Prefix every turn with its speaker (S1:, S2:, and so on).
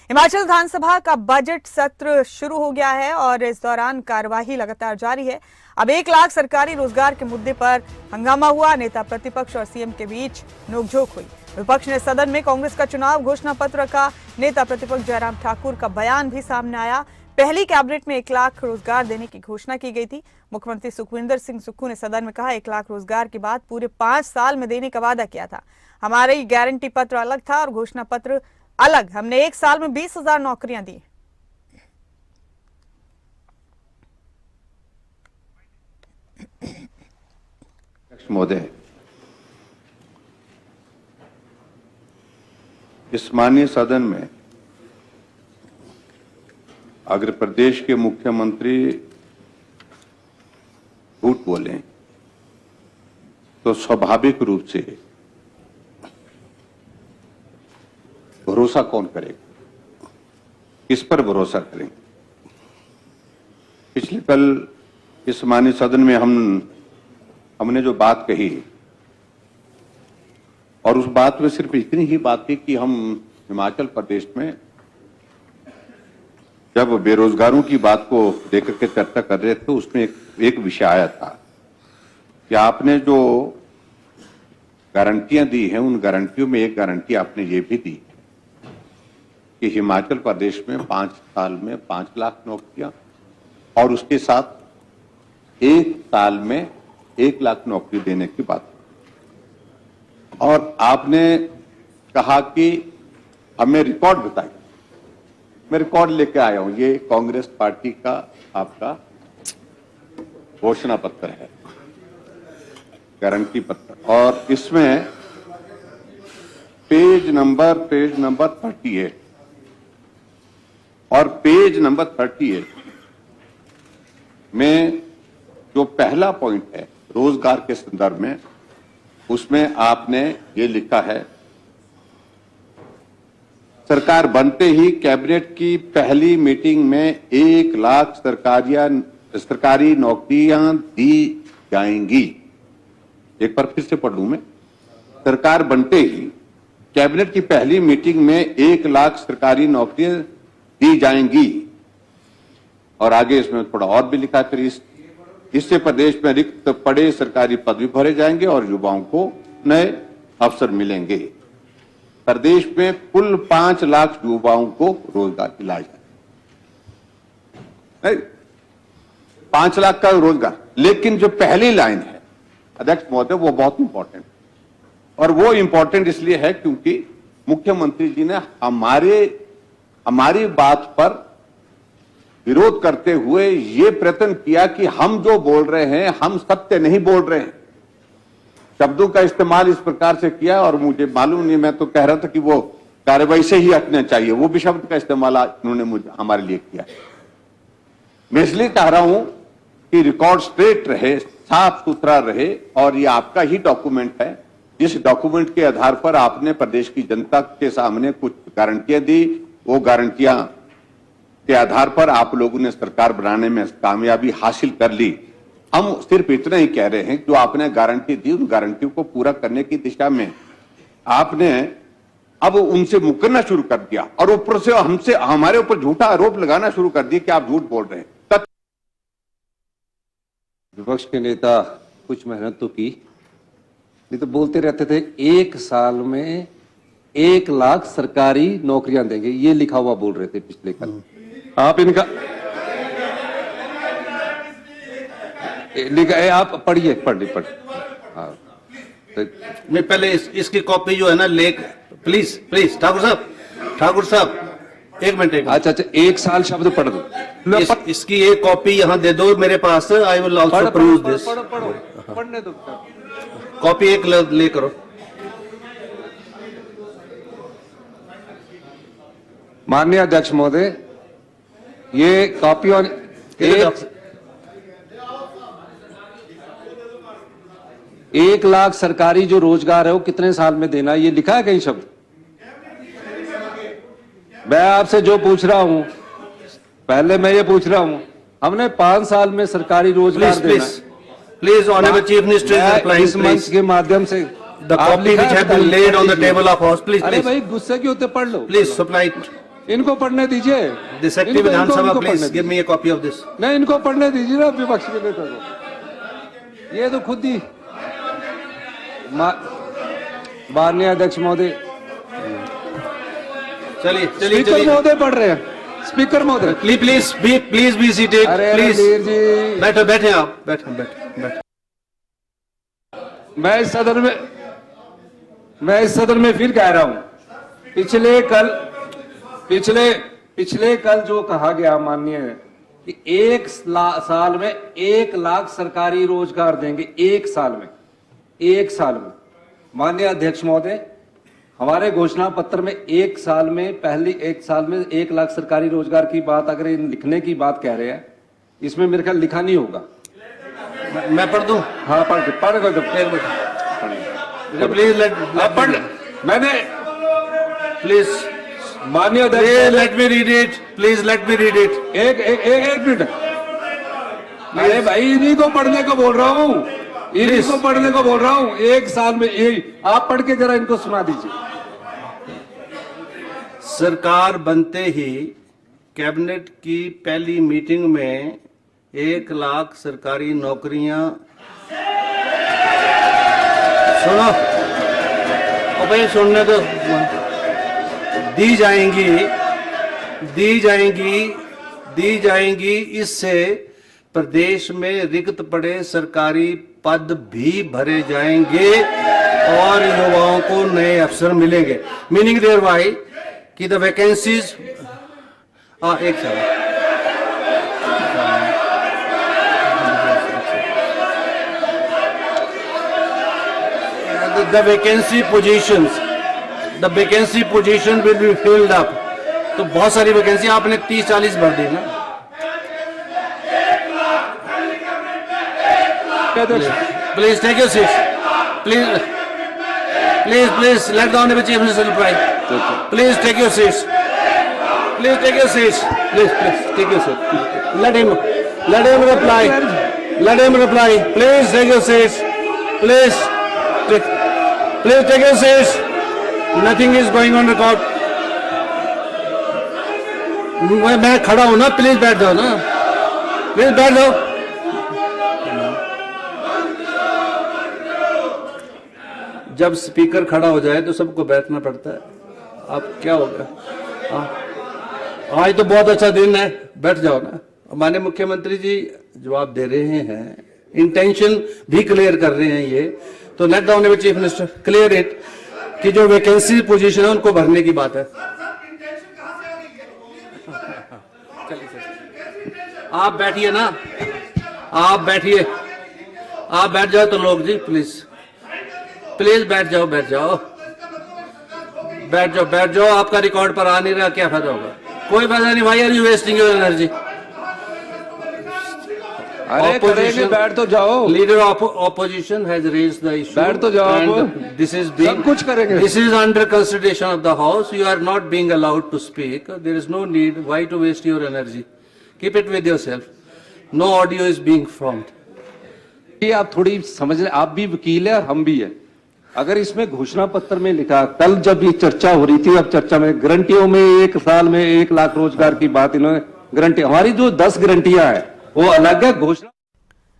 S1: हिमाचल विधानसभा का बजट सत्र शुरू हो गया है और इस दौरान कार्यवाही लगातार जारी है। अब 1 लाख सरकारी रोजगार के मुद्दे पर हंगामा हुआ। नेता प्रतिपक्ष और सीएम के बीच नोकझोंक हुई। विपक्ष ने सदन में कांग्रेस का चुनाव घोषणा पत्र रखा। नेता प्रतिपक्ष जयराम ठाकुर का बयान भी सामने आया। पहली कैबिनेट में 1 लाख रोजगार देने की घोषणा की गई थी। मुख्यमंत्री सुखविंदर सिंह सुक्खू ने सदन में कहा, 1 लाख रोजगार के बाद पूरे 5 साल में देने का वादा किया था। हमारी गारंटी पत्र अलग था और घोषणा पत्र अलग। हमने 1 साल में 20,000 नौकरियां दी।
S2: महोदय, इस माननीय सदन में अगर प्रदेश के मुख्यमंत्री झूठ बोलें तो स्वाभाविक रूप से भरोसा कौन करेगा, किस पर भरोसा करेंगे। पिछले कल इस माननीय सदन में हमने जो बात कही और उस बात में सिर्फ इतनी ही बात थी कि हम हिमाचल प्रदेश में जब बेरोजगारों की बात को लेकर के चर्चा कर रहे थे, उसमें एक विषय आया था कि आपने जो गारंटियां दी हैं, उन गारंटियों में एक गारंटी आपने ये भी दी कि हिमाचल प्रदेश में 5 साल में 5 लाख नौकरियां और उसके साथ 1 साल में 1 लाख नौकरी देने की बात। और आपने कहा कि हमें रिकॉर्ड बताइए। मैं रिकॉर्ड लेके आया हूं। ये कांग्रेस पार्टी का आपका घोषणा पत्र है, गारंटी पत्र, और इसमें पेज नंबर 38 और पेज नंबर 38 में जो पहला पॉइंट है रोजगार के संदर्भ में, उसमें आपने ये लिखा है, सरकार बनते ही कैबिनेट की पहली मीटिंग में 1 लाख सरकारी नौकरियां दी जाएंगी। एक बार फिर से पढ़ लूं मैं। सरकार बनते ही कैबिनेट की पहली मीटिंग में 1 लाख सरकारी नौकरियां दी जाएंगी। और आगे इसमें थोड़ा और भी लिखा है, फिर इससे प्रदेश में रिक्त पड़े सरकारी पद भी भरे जाएंगे और युवाओं को नए अवसर मिलेंगे। प्रदेश में कुल 5 लाख युवाओं को रोजगार दिलाया जाए। 5 लाख का रोजगार। लेकिन जो पहली लाइन है अध्यक्ष महोदय, वो बहुत इंपॉर्टेंट, और वो इंपॉर्टेंट इसलिए है क्योंकि मुख्यमंत्री जी ने हमारी बात पर विरोध करते हुए ये प्रयत्न किया कि हम जो बोल रहे हैं हम सत्य नहीं बोल रहे हैं। शब्दों का इस्तेमाल इस प्रकार से किया और मुझे मालूम नहीं, मैं तो कह रहा था कि वो कार्रवाई से ही हटना चाहिए। वो भी शब्द का इस्तेमाल उन्होंने हमारे लिए किया। मैं इसलिए कह रहा हूं कि रिकॉर्ड स्ट्रेट रहे, साफ सुथरा रहे, और ये आपका ही डॉक्यूमेंट है। जिस डॉक्यूमेंट के आधार पर आपने प्रदेश की जनता के सामने कुछ गारंटियां दी, वो गारंटियां के आधार पर आप लोगों ने सरकार बनाने में कामयाबी हासिल कर ली। हम सिर्फ इतना ही कह रहे हैं, जो आपने गारंटी दी उन गारंटियों को पूरा करने की दिशा में आपने अब उनसे मुकरना शुरू कर दिया और ऊपर से हमारे ऊपर झूठा आरोप लगाना शुरू कर दिया कि आप झूठ बोल रहे हैं।
S3: विपक्ष के नेता कुछ मेहनत तो की, नहीं तो बोलते रहते थे 1 साल में 1 लाख सरकारी नौकरियां देंगे, ये लिखा हुआ बोल रहे थे पिछले कल। आप इनका लिखा है, आप पढ़िए। हाँ,
S4: मैं पहले इसकी कॉपी जो है ना प्लीज ठाकुर साहब 1 मिनट।
S3: अच्छा, 1 साल शब्द पढ़ दो।
S4: इसकी एक कॉपी यहाँ दे दो मेरे पास। I will also prove this.
S3: पढ़ने दो।
S4: कॉपी एक ले करो।
S3: माननीय अध्यक्ष महोदय, ये कॉपी और 1 लाख सरकारी जो रोजगार है वो कितने साल में देना, ये लिखा है कहीं शब्द? मैं आपसे जो पूछ रहा हूं, पहले मैं ये पूछ रहा हूं, हमने 5 साल में सरकारी रोजगार देना।
S4: प्लीज ऑनरेबल चीफ मिनिस्टर,
S3: इस मंच के माध्यम से
S4: the copy which have been laid on the table of house, please.
S3: अरे भाई गुस्से क्यों होते, पढ़ लो
S4: प्लीज सप्लाई।
S3: इनको पढ़ने दीजिए।
S4: The Secretary
S3: इनको-
S4: Vidhan
S3: इनको-
S4: Sabha,
S3: इनको
S4: please
S3: पढ़ने
S4: give me a copy of this.
S3: नहीं, इनको पढ़ने दीजिए ना विपक्ष के नेता को। ये तो खुद ही माननीय अध्यक्ष महोदय,
S4: चलिए चलिए
S3: स्पीकर
S4: चलिए
S3: महोदय पढ़ रहे हैं। स्पीकर महोदय,
S4: प्लीज बी सीटेड।
S3: अरे
S4: प्लीज
S3: रणधीर जी,
S4: बैठो, बैठे आप, बैठो।
S3: मैं इस सदन में फिर कह रहा हूं, पिछले कल जो कहा गया माननीय कि साल में 1 लाख सरकारी रोजगार देंगे, एक साल में। माननीय अध्यक्ष महोदय, हमारे घोषणा पत्र में एक साल में 1 लाख सरकारी रोजगार की बात अगर इन लिखने की बात कह रहे हैं, इसमें मेरे ख्याल लिखा नहीं होगा।
S4: मैं पढ़ दूं?
S3: हाँ, पढ़
S4: प्लीज
S3: मैंने
S4: प्लीज
S3: माननीय अध्यक्ष,
S4: let me read it. Please let me read it.
S3: एक मिनट। अरे भाई, इन्हीं को पढ़ने को बोल रहा हूँ, एक साल में आप पढ़ के जरा इनको सुना दीजिए।
S4: सरकार बनते ही कैबिनेट की पहली मीटिंग में 1 लाख सरकारी नौकरियां, सुनो ओ भाई, सुनने तो, दी जाएंगी। इससे प्रदेश में रिक्त पड़े सरकारी पद भी भरे जाएंगे और युवाओं को नए अवसर मिलेंगे। मीनिंग देयर वाई कि द वैकेंसीज, एक साल the vacancy position will be filled up। तो बहुत सारी वैकेंसी आपने 30-40 भर दी ना। Please take your seats. Please let the Honorable Chief Minister reply. Please take your seats. Please take your seats. Please take your seat. Let him reply. Please take your seats. Please take your seats. Nothing is going on record. मैं खड़ा हूं ना, please बैठ जाओ ना, please बैठ जाओ। जब स्पीकर खड़ा हो जाए तो सबको बैठना पड़ता है। अब क्या होगा? आज तो बहुत अच्छा दिन है, बैठ जाओ ना। माननीय मुख्यमंत्री जी जवाब दे रहे हैं, इंटेंशन भी क्लियर कर रहे हैं ये, तो let the honourable chief minister clear it कि जो वैकेंसी पोजीशन है उनको भरने की बात है। आप बैठिए ना, आप बैठ जाओ तो लोग जी, प्लीज बैठ जाओ। आपका रिकॉर्ड पर आ नहीं रहा, क्या फायदा होगा? कोई फायदा नहीं भाई, are you wasting your energy?
S3: अरे करेंगे, बैठ तो जाओ।
S4: Leader of opposition has raised the issue,
S3: बैठ तो जाओ।
S4: दिस इज बीइंग,
S3: सब कुछ करेंगे।
S4: This is under consideration of the house. You are not being allowed to speak. There is no need, why to waste your energy? Keep it with yourself. No audio is being formed.
S3: ये आप थोड़ी समझ लें, आप भी वकील है और हम भी है। अगर इसमें घोषणा पत्र में लिखा, कल जब ये चर्चा हो रही थी, अब चर्चा में गारंटियों में 1 साल में 1 लाख रोजगार की बात इन्होंने गारंटी, हमारी जो 10 गारंटियां है वो अलग है। घोषणा